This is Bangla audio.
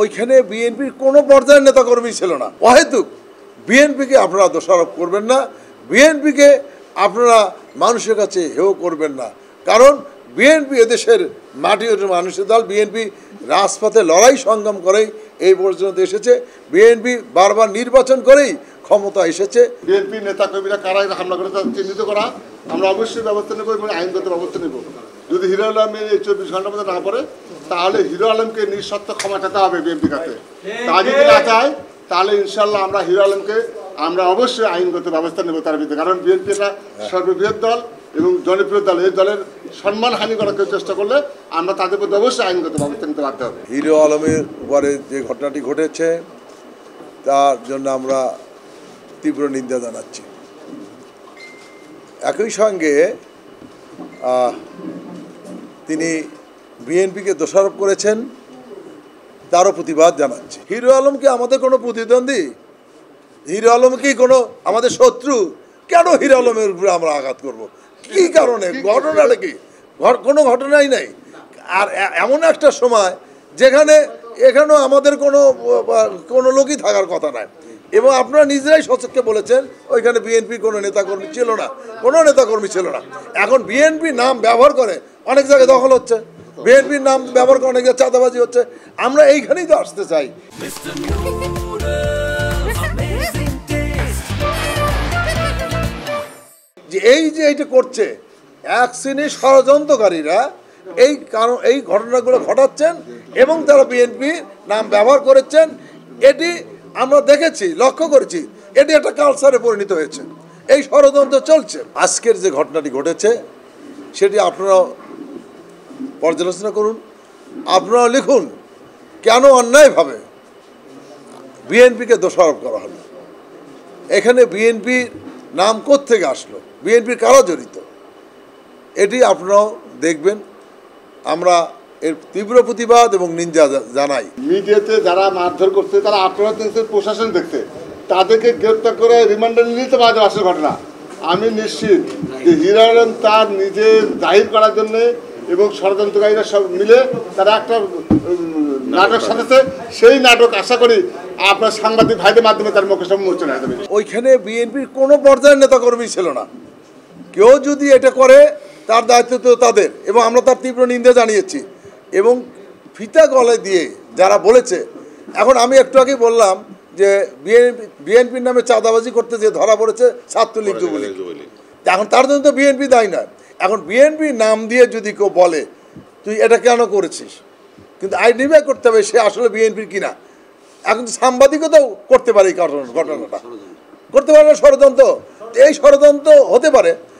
ওইখানে বিএনপির কোনো পর্যায়ের নেতাকর্মী ছিল না। অহেতুক বিএনপিকে আপনারা দোষারোপ করবেন না, বিএনপিকে আপনারা মানুষের কাছে হেয় করবেন না। কারণ বিএনপি এদেশের মাটির মানুষের দল। বিএনপি রাজপথে লড়াই সংগ্রাম করেই এই পর্যন্ত এসেছে। বিএনপি বারবার নির্বাচন করেই ক্ষমতা এসেছে। বিএনপি নেতাকর্মীরা কারা হামলা করে তাদের চিহ্নিত করা, আমরা অবশ্যই ব্যবস্থা নেব এবং আইনগত ব্যবস্থা নেব। যদি হিরো আলমের এই 24 ঘন্টার মধ্যে না পড়ে, তাহলে হিরো আলমকে নিঃশর্ত ক্ষমা চাইতে হবে বিএনপির কাছে। তা যদি না চায়, তাহলে ইনশাল্লাহ আমরা হিরো আলমকে আমরা অবশ্যই আইনগত ব্যবস্থা নেব তার বিরুদ্ধে। কারণ বিএনপি একটা সর্ববৃহৎ দল এবং জনপ্রিয় দল। এই দলের সম্মানহানি করার চেষ্টা করলে আমরা তাদের প্রতি অবশ্যই আইনগত ব্যবস্থা নিতে বাধ্য হবে। হিরো আলমের উপরে যে ঘটনাটি ঘটেছে তার জন্য আমরা তীব্র নিন্দা জানাচ্ছি। একই সঙ্গে তিনি বিএনপিকে দোষারোপ করেছেন, তারও প্রতিবাদ জানাচ্ছি। হিরো আলম কি আমাদের কোনো প্রতিদ্বন্দ্বী? হিরো আলম কি কোনো আমাদের শত্রু? কেন হিরো আলমের উপরে আমরা আঘাত করব? কি কারণে? ঘটনাটা কি? কোনো ঘটনাই নাই। আর এমন একটা সময় যেখানে এখানেও আমাদের কোনো লোকই থাকার কথা নয়। এবং আপনারা নিজেরাই সচক্ষে বলেছেন ওইখানে বিএনপির কোনো নেতাকর্মী ছিল না, কোনো নেতাকর্মী ছিল না। এখন বিএনপির নাম ব্যবহার করে অনেক জায়গায় দখল হচ্ছে, বিএনপির নাম ব্যবহার করে অনেক জায়গায় চাঁদাবাজি হচ্ছে। আমরা এইখানেই তো আসতে চাই। যে এইটা করছে এক শ্রেণীর ষড়যন্ত্রকারীরা এই ঘটনাগুলো ঘটাচ্ছেন এবং তারা বিএনপির নাম ব্যবহার করেছেন। এটি আমরা দেখেছি, লক্ষ্য করেছি, এটি একটা কালচারে পরিণত হয়েছে। এই ষড়যন্ত্র চলছে। আজকের যে ঘটনাটি ঘটেছে সেটি আপনারা পর্যালোচনা করুন, আপনারা লিখুন কেন অন্যায়ভাবে বিএনপিকে দোষারোপ করা হলো। এখানে বিএনপির নাম কোত্থেকে আসলো, বিএনপির কারা জড়িত, এটি আপনারাও দেখবেন। আমরা এর তীব্র প্রতিবাদ এবং নিন্দা জানাই। মিডিয়াতে যারা মারধর করছে তারা আপনারা প্রশাসন দেখতে, তাদেরকে গ্রেপ্তার করে রিমান্ডে নিতে পারে আসল ঘটনা। আমি নিশ্চিত যে হিরো আলম তার নিজে জাহির করার জন্যে এবং ষড়যন্ত্রকারীরা সব মিলে তারা একটা নাটক সাজাচ্ছে। সেই নাটক আশা করি আপনার সাংবাদিক ভাইদের মাধ্যমে তার মুখে সম্মোচন হয়ে যাবে। ওইখানে বিএনপির কোনো পর্যায়ের নেতাকর্মী ছিল না। কেউ যদি এটা করে তার দায়িত্ব তো তাদের, এবং আমরা তার তীব্র নিন্দা জানিয়েছি। এবং ফিতা গলায় দিয়ে যারা বলেছে, এখন আমি একটু আগেই বললাম যে বিএনপির নামে চাঁদাবাজি করতে যে ধরা পড়েছে ছাত্রলীগ যুবলীগ, এখন তার জন্য তো বিএনপি দায়ী নয়। এখন বিএনপির নাম দিয়ে যদি কেউ বলে তুই এটা কেন করেছিস, কিন্তু আইডেন্টিফাই করতে হবে সে আসলে বিএনপির কিনা। এখন সাংবাদিকতাও করতে পারে এই ঘটনাটা, করতে পারে না ষড়যন্ত্র। এই ষড়যন্ত্র হতে পারে।